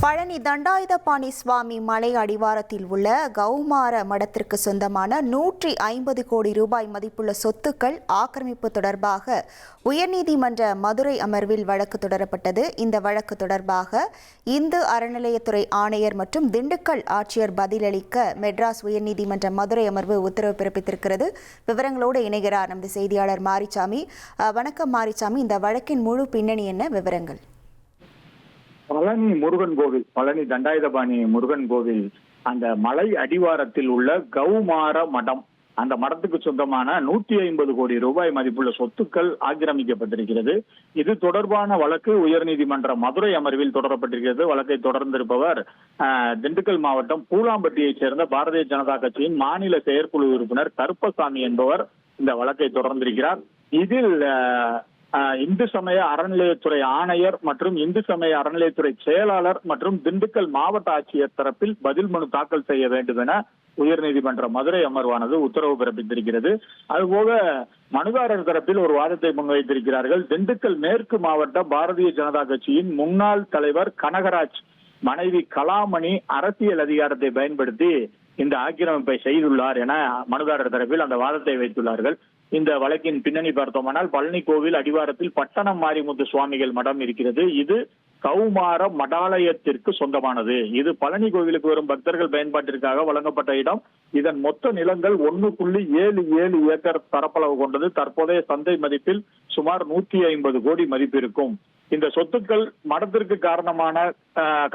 பழனி தண்டாயுதபாணி சுவாமி மலை அடிவாரத்தில் உள்ள கௌமார மடத்திற்கு சொந்தமான 150 கோடி ரூபாய் மதிப்புள்ள சொத்துக்கள் ஆக்கிரமிப்பு தொடர்பாக உயர்நீதிமன்ற மதுரை அமர்வில் வழக்கு தொடரப்பட்டது. இந்த வழக்கு தொடர்பாக இந்து அறநிலையத்துறை ஆணையர் மற்றும் திண்டுக்கல் ஆட்சியர் பதிலளிக்க மெட்ராஸ் உயர்நீதிமன்ற மதுரை அமர்வு உத்தரவு பிறப்பித்திருக்கிறது. விவரங்களோடு இணைகிறார் நமது செய்தியாளர் மாரிசாமி. வணக்கம் மாரிசாமி, இந்த வழக்கின் முழு பின்னணி என்ன, விவரங்கள்? பழனி முருகன் கோவில், பழனி தண்டாயுதபாணி முருகன் கோவில் அந்த மலை அடிவாரத்தில் உள்ள கௌமார மடம், அந்த மடத்துக்கு சொந்தமான 150 கோடி ரூபாய் மதிப்புள்ள சொத்துக்கள் ஆக்கிரமிக்கப்பட்டிருக்கிறது. இது தொடர்பான வழக்கு உயர்நீதிமன்ற மதுரை அமர்வில் தொடரப்பட்டிருக்கிறது. வழக்கை தொடர்ந்திருப்பவர் திண்டுக்கல் மாவட்டம் பூலாம்பட்டியைச் சேர்ந்த பாரதிய ஜனதா கட்சியின் மாநில செயற்குழு உறுப்பினர் கருப்பசாமி என்பவர் இந்த வழக்கை தொடர்ந்திருக்கிறார். இதில் இந்து சமய அறநிலையத்துறை ஆணையர் மற்றும் இந்து சமய அறநிலையத்துறை செயலாளர் மற்றும் திண்டுக்கல் மாவட்ட ஆட்சியர் தரப்பில் பதில் மனு தாக்கல் செய்ய வேண்டும் என உயர்நீதிமன்ற மதுரை அமர்வானது உத்தரவு பிறப்பித்திருக்கிறது. அதுபோக மனுதாரர் தரப்பில் ஒரு வாதத்தை முன்வைத்திருக்கிறார்கள். திண்டுக்கல் மேற்கு மாவட்ட பாரதிய ஜனதா கட்சியின் முன்னாள் தலைவர் கனகராஜ் மனைவி கலாமணி அரசியல் அதிகாரத்தை பயன்படுத்தி இந்த ஆக்கிரமிப்பை செய்துள்ளார் என மனுதாரர் தரப்பில் அந்த வாதத்தை வைத்துள்ளார்கள். இந்த வழக்கின் பின்னணி பார்த்தோமானால் பழனி கோவில் அடிவாரத்தில் பட்டணம் மாரிமுத்து சுவாமிகள் மடம் இருக்கிறது. இது கௌமார மடாலயத்திற்கு சொந்தமானது. இது பழனி கோவிலுக்கு வரும் பக்தர்கள் பயன்பாட்டிற்காக வழங்கப்பட்ட இடம். இதன் மொத்த நிலங்கள் 1.77 ஏக்கர் பரப்பளவு கொண்டது. தற்போதைய சந்தை மதிப்பில் சுமார் 150 கோடி மதிப்பு இருக்கும். இந்த சொத்துக்கள் மடத்திற்கு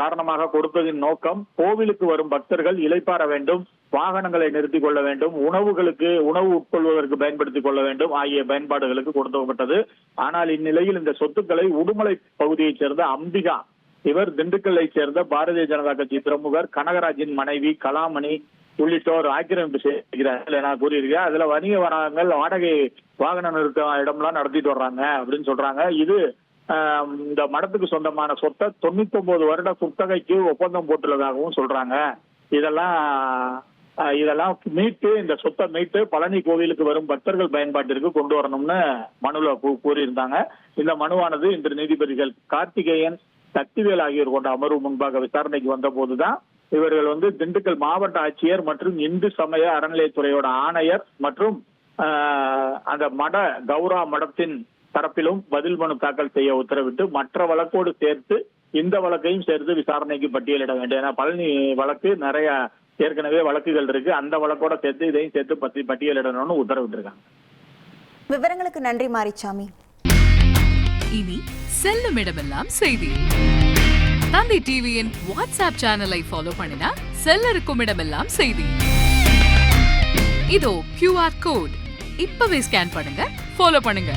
காரணமாக கொடுத்ததின் நோக்கம் கோவிலுக்கு வரும் பக்தர்கள் இளைப்பாற வேண்டும், வாகனங்களை நிறுத்திக் கொள்ள வேண்டும், உணவு உட்கொள்வதற்கு பயன்படுத்திக் கொள்ள வேண்டும் ஆகிய பயன்பாடுகளுக்கு கொடுக்கப்பட்டது. ஆனால் இந்நிலையில் இந்த சொத்துக்களை உடுமலை பகுதியைச் சேர்ந்த அம்பிகா, இவர் திண்டுக்கல்லை சேர்ந்த பாரதிய ஜனதா கட்சி பிரமுகர் கனகராஜின் மனைவி கலாமணி உள்ளிட்டோர் ஆக்கிரமிப்பு செய்கிறார்கள் என கூறியிருக்கிறார். அதுல வணிக வளாகங்கள், வாடகை வாகன நிறுத்த இடம்லாம் நடத்திட்டு வர்றாங்க அப்படின்னு சொல்றாங்க. இது இந்த மடத்துக்கு சொந்தமான சொத்தை 99 வருட குத்தகைக்கு ஒப்பந்தம் போட்டுள்ளதாகவும் சொல்றாங்க. இதெல்லாம் மீட்டு, இந்த சொத்தை மீட்டு பழனி கோவிலுக்கு வரும் பக்தர்கள் பயன்பாட்டிற்கு கொண்டு வரணும்னு மனுல கூறியிருந்தாங்க. இந்த மனுவானது இன்று நீதிபதிகள் கார்த்திகேயன், சக்திவேல் ஆகியோர் கொண்ட அமர்வு முன்பாக விசாரணைக்கு வந்த போதுதான் இவர்கள் திண்டுக்கல் மாவட்ட ஆட்சியர் மற்றும் இந்து சமய அறநிலையத்துறையோட ஆணையர் மற்றும் அந்த கௌரா மடத்தின் தரப்பிலும் பதில் மனு தாக்கல் செய்ய உத்தரவிட்டு மற்ற வழக்கோடு சேர்த்து இந்த வழக்கையும் சேர்த்து விசாரணைக்கு பட்டியலிட வேண்டும். ஏன்னா பழனி வழக்கு நிறைய ஏற்கனவே வழக்குகள் இருக்கு, அந்த வழக்கோட சேர்த்து இதையும் சேர்த்து பட்டியலிடணும்னு உத்தரவிட்டிருக்காங்க. விவரங்களுக்கு நன்றி மாரிசாமி. இனி செல்லும் இடமெல்லாம் செய்தி. தந்தை டிவியின் வாட்ஸ்அப் சேனலை ஃபாலோ பண்ணினா செல்ல இருக்கும் இடமெல்லாம் செய்தி. இதோ QR கோட், இப்பவே ஸ்கேன் பண்ணுங்க, ஃபாலோ பண்ணுங்க.